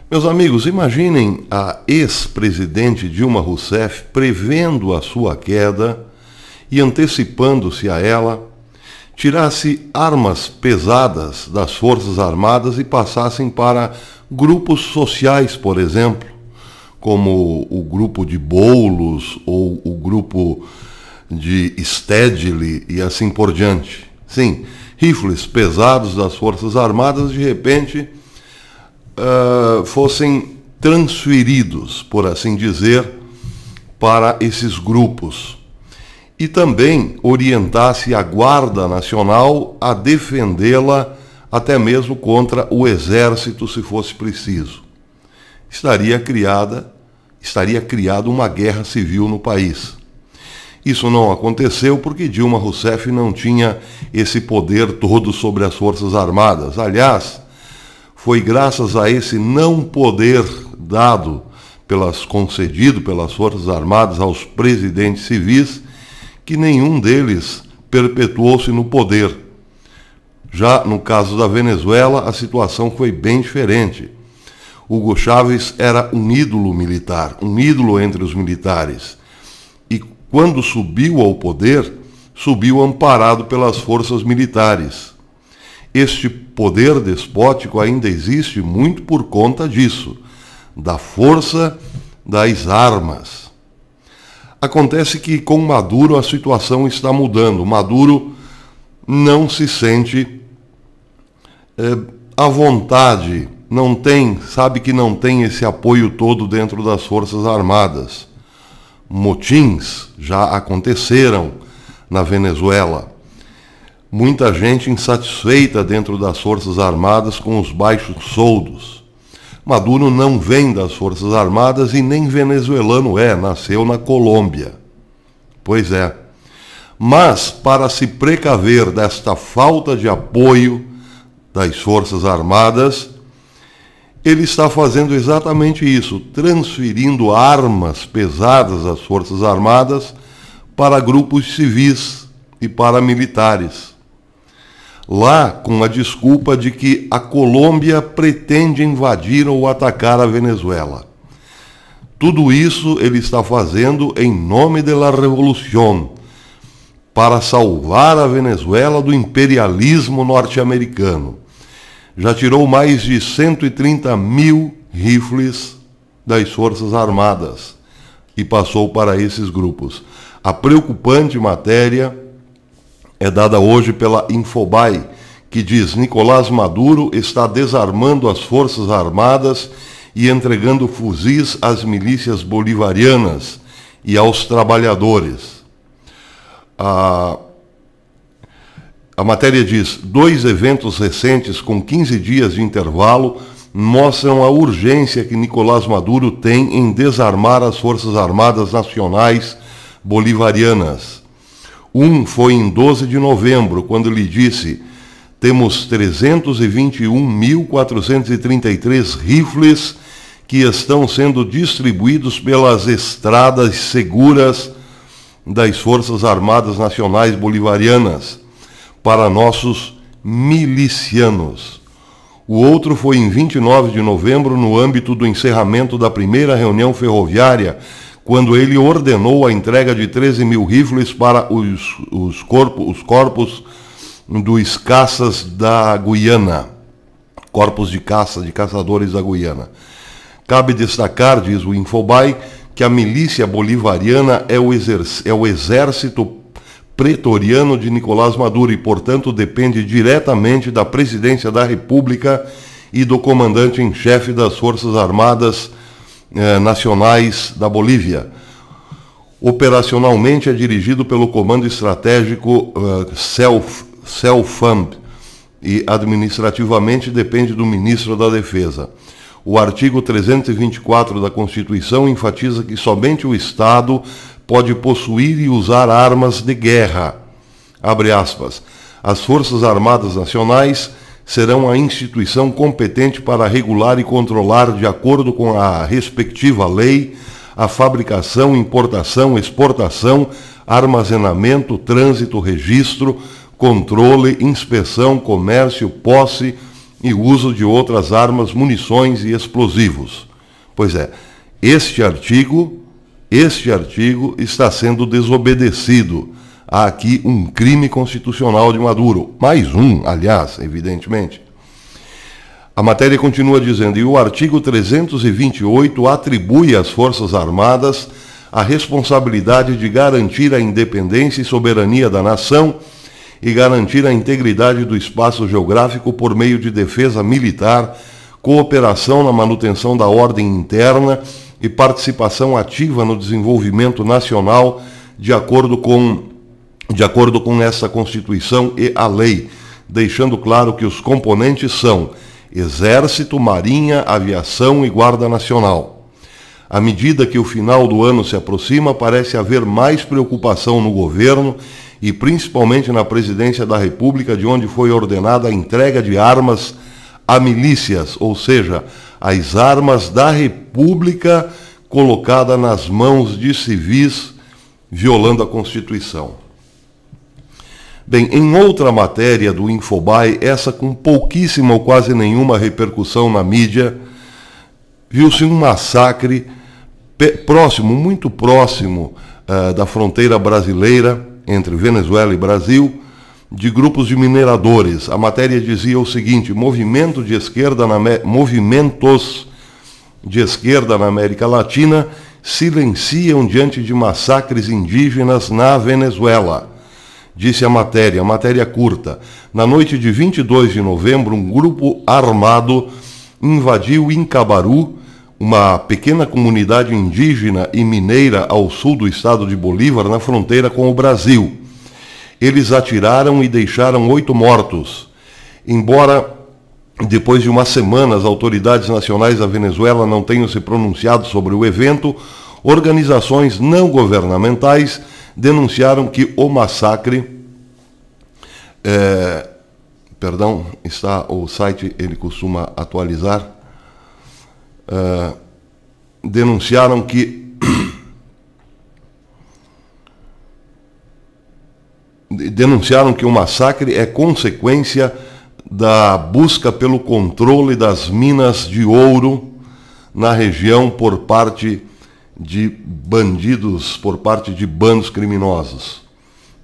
Meus amigos, imaginem a ex-presidente Dilma Rousseff prevendo a sua queda e antecipando-se a ela, tirasse armas pesadas das Forças Armadas e passassem para grupos sociais, por exemplo, como o grupo de Boulos ou o grupo de Stedley e assim por diante. Sim, rifles pesados das Forças Armadas de repente fossem transferidos, por assim dizer, para esses grupos. E também orientasse a Guarda Nacional a defendê-la até mesmo contra o Exército, se fosse preciso. Estaria criada uma guerra civil no país. Isso não aconteceu porque Dilma Rousseff não tinha esse poder todo sobre as Forças Armadas. Aliás, foi graças a esse não poder concedido pelas Forças Armadas aos presidentes civis que nenhum deles perpetuou-se no poder. Já no caso da Venezuela, a situação foi bem diferente. Hugo Chávez era um ídolo militar, um ídolo entre os militares. E quando subiu ao poder, subiu amparado pelas forças militares. Este poder despótico ainda existe muito por conta disso, da força das armas. Acontece que com Maduro a situação está mudando. Maduro não se sente à vontade, sabe que não tem esse apoio todo dentro das Forças Armadas. Motins já aconteceram na Venezuela. Muita gente insatisfeita dentro das Forças Armadas com os baixos soldos. Maduro não vem das Forças Armadas e nem venezuelano nasceu na Colômbia. Pois é. Mas, para se precaver desta falta de apoio das Forças Armadas, ele está fazendo exatamente isso, transferindo armas pesadas às Forças Armadas para grupos civis e paramilitares. Lá, com a desculpa de que a Colômbia pretende invadir ou atacar a Venezuela. Tudo isso ele está fazendo em nome da revolução, para salvar a Venezuela do imperialismo norte-americano. Já tirou mais de 130 mil rifles das Forças Armadas e passou para esses grupos. A preocupante matéria é dada hoje pela Infobae, que diz: Nicolás Maduro está desarmando as Forças Armadas e entregando fuzis às milícias bolivarianas e aos trabalhadores. A matéria diz: 2 eventos recentes com 15 dias de intervalo mostram a urgência que Nicolás Maduro tem em desarmar as Forças Armadas Nacionais Bolivarianas. Um foi em 12 de novembro, quando lhe disse: temos 321.433 rifles que estão sendo distribuídos pelas estradas seguras das Forças Armadas Nacionais Bolivarianas para nossos milicianos. O outro foi em 29 de novembro, no âmbito do encerramento da primeira reunião ferroviária, quando ele ordenou a entrega de 13 mil rifles para os corpos dos caças da Guiana, corpos de caça, de caçadores da Guiana. Cabe destacar, diz o Infobae, que a milícia bolivariana é o exército pretoriano de Nicolás Maduro e, portanto, depende diretamente da presidência da República e do comandante em chefe das Forças Armadas Nacionais da Bolívia. Operacionalmente é dirigido pelo Comando Estratégico CELFAM e administrativamente depende do Ministro da Defesa. O artigo 324 da Constituição enfatiza que somente o Estado pode possuir e usar armas de guerra. Abre aspas. As Forças Armadas Nacionais serão a instituição competente para regular e controlar, de acordo com a respectiva lei, a fabricação, importação, exportação, armazenamento, trânsito, registro, controle, inspeção, comércio, posse, e uso de outras armas, munições e explosivos. Pois é, este artigo está sendo desobedecido. Há aqui um crime constitucional de Maduro. Mais um, aliás, evidentemente. A matéria continua dizendo, e o artigo 328 atribui às Forças Armadas a responsabilidade de garantir a independência e soberania da nação e garantir a integridade do espaço geográfico por meio de defesa militar, cooperação na manutenção da ordem interna e participação ativa no desenvolvimento nacional de acordo com essa Constituição e a lei, deixando claro que os componentes são Exército, Marinha, Aviação e Guarda Nacional. À medida que o final do ano se aproxima, parece haver mais preocupação no governo e principalmente na Presidência da República, de onde foi ordenada a entrega de armas a milícias, ou seja, as armas da República colocada nas mãos de civis, violando a Constituição. Bem, em outra matéria do Infobae, essa com pouquíssima ou quase nenhuma repercussão na mídia, viu-se um massacre muito próximo da fronteira brasileira, entre Venezuela e Brasil, de grupos de mineradores. A matéria dizia o seguinte, movimentos de esquerda na América Latina silenciam diante de massacres indígenas na Venezuela. Disse a matéria curta. Na noite de 22 de novembro, um grupo armado invadiu Incabaru, uma pequena comunidade indígena e mineira ao sul do estado de Bolívar, na fronteira com o Brasil. Eles atiraram e deixaram 8 mortos. Embora, depois de uma semana, as autoridades nacionais da Venezuela não tenham se pronunciado sobre o evento, organizações não governamentais denunciaram que o massacre... o site ele costuma atualizar... denunciaram que o massacre é consequência da busca pelo controle das minas de ouro na região por parte de bandidos, por parte de bandos criminosos,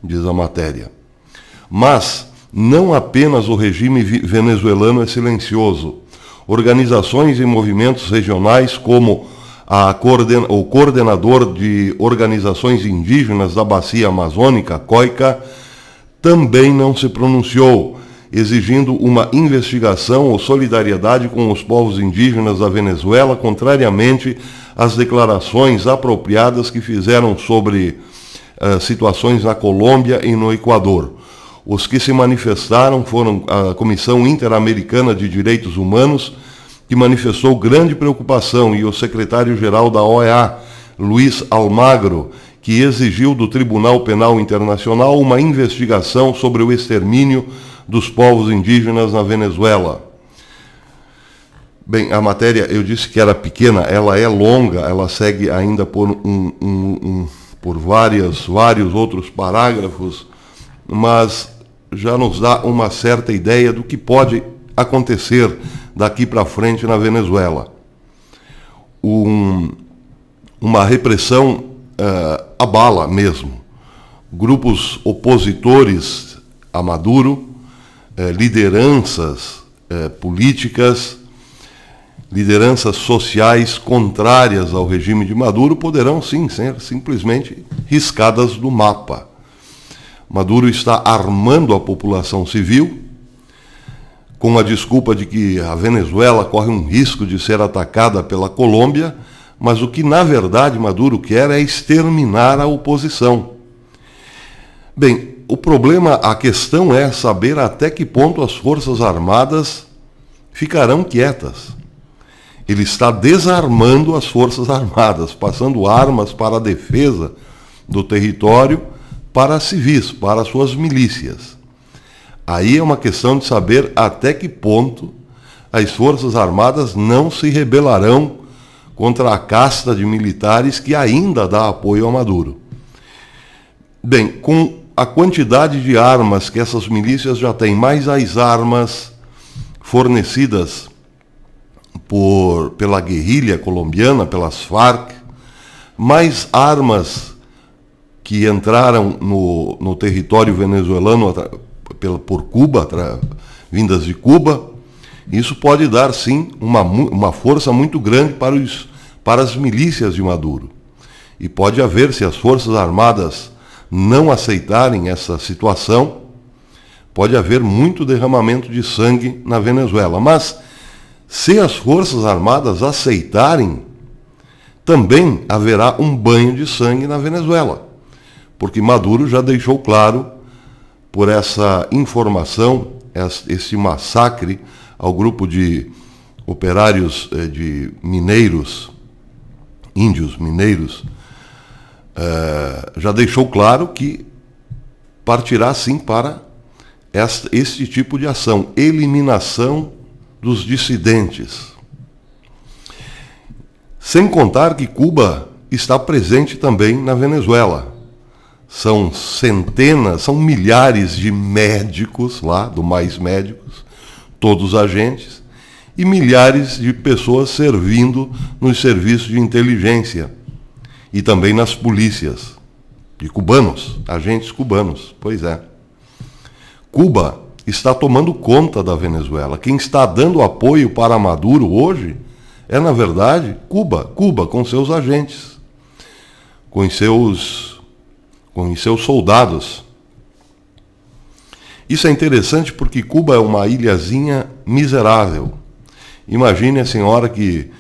diz a matéria. Mas não apenas o regime venezuelano é silencioso. Organizações e movimentos regionais como o coordenador de organizações indígenas da Bacia Amazônica, COICA, também não se pronunciou, exigindo uma investigação ou solidariedade com os povos indígenas da Venezuela, contrariamente às declarações apropriadas que fizeram sobre situações na Colômbia e no Equador. Os que se manifestaram foram a Comissão Interamericana de Direitos Humanos, que manifestou grande preocupação, e o secretário-geral da OEA, Luiz Almagro, que exigiu do Tribunal Penal Internacional uma investigação sobre o extermínio dos povos indígenas na Venezuela. Bem, a matéria, eu disse que era pequena, ela é longa, ela segue ainda por vários outros parágrafos, mas já nos dá uma certa ideia do que pode acontecer daqui para frente na Venezuela. Uma repressão abala mesmo. Grupos opositores a Maduro, lideranças políticas, lideranças sociais contrárias ao regime de Maduro poderão sim ser simplesmente riscadas do mapa. Maduro está armando a população civil com a desculpa de que a Venezuela corre um risco de ser atacada pela Colômbia, mas o que na verdade Maduro quer é exterminar a oposição. Bem, a questão é saber até que ponto as Forças Armadas ficarão quietas. Ele está desarmando as Forças Armadas, passando armas para a defesa do território para civis, para suas milícias. Aí é uma questão de saber até que ponto as Forças Armadas não se rebelarão contra a casta de militares que ainda dá apoio a Maduro. Bem, com a quantidade de armas que essas milícias já têm, mais as armas fornecidas pela guerrilha colombiana, pelas Farc, mais armas que entraram no território venezuelano por Cuba, vindas de Cuba. Isso pode dar, sim, uma força muito grande para as milícias de Maduro. E pode haver, se as Forças Armadas não aceitarem essa situação, pode haver muito derramamento de sangue na Venezuela. Mas, se as Forças Armadas aceitarem, também haverá um banho de sangue na Venezuela. Porque Maduro já deixou claro, por essa informação, esse massacre ao grupo de operários de mineiros, índios mineiros, já deixou claro que partirá sim para este tipo de ação, eliminação dos dissidentes. Sem contar que Cuba está presente também na Venezuela. São centenas, são milhares de médicos lá, do Mais Médicos, todos agentes, e milhares de pessoas servindo nos serviços de inteligência e também nas polícias, de cubanos, agentes cubanos, pois é. Cuba está tomando conta da Venezuela. Quem está dando apoio para Maduro hoje é, na verdade, Cuba com seus agentes, com seus soldados. Isso é interessante porque Cuba é uma ilhazinha miserável. Imagine a senhora que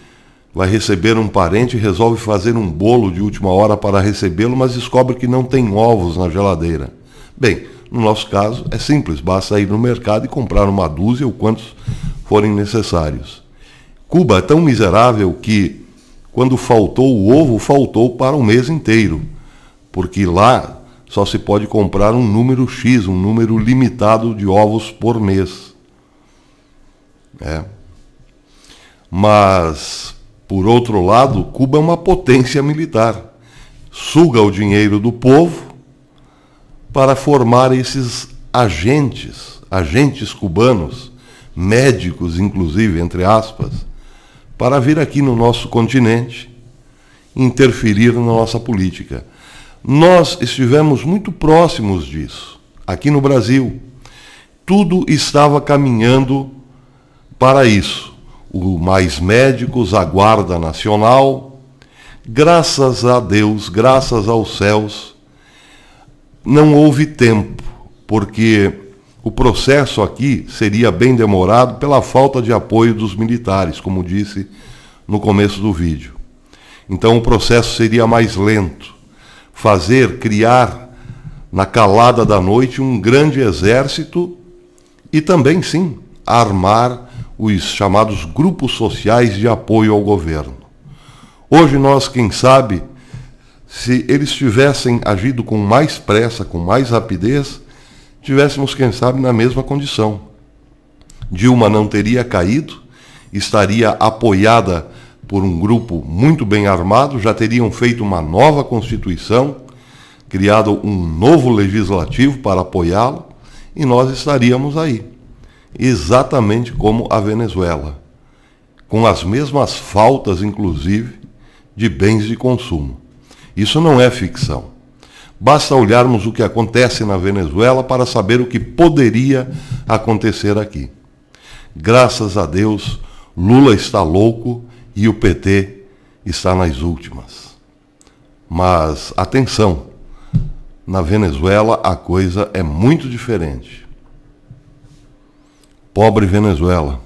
vai receber um parente e resolve fazer um bolo de última hora para recebê-lo, mas descobre que não tem ovos na geladeira. Bem, no nosso caso é simples, basta ir no mercado e comprar uma dúzia ou quantos forem necessários. Cuba é tão miserável que, quando faltou o ovo, faltou para um mês inteiro, porque lá só se pode comprar um número X, um número limitado de ovos por mês. Mas, por outro lado, Cuba é uma potência militar. Suga o dinheiro do povo para formar esses agentes cubanos, médicos inclusive, entre aspas, para vir aqui no nosso continente interferir na nossa política. Nós estivemos muito próximos disso, aqui no Brasil. Tudo estava caminhando para isso. O Mais Médicos, a Guarda Nacional, graças a Deus, graças aos céus, não houve tempo, porque o processo aqui seria bem demorado pela falta de apoio dos militares, como disse no começo do vídeo. Então o processo seria mais lento. Criar na calada da noite um grande exército e também, sim, armar os chamados grupos sociais de apoio ao governo. Hoje nós, quem sabe, se eles tivessem agido com mais pressa, com mais rapidez, tivéssemos, quem sabe, na mesma condição. Dilma não teria caído, estaria apoiada por um grupo muito bem armado, já teriam feito uma nova Constituição, criado um novo legislativo para apoiá-lo, e nós estaríamos aí, exatamente como a Venezuela, com as mesmas faltas, inclusive, de bens de consumo. Isso não é ficção. Basta olharmos o que acontece na Venezuela para saber o que poderia acontecer aqui. Graças a Deus, Lula está louco e o PT está nas últimas. Mas, atenção, na Venezuela a coisa é muito diferente. Pobre Venezuela.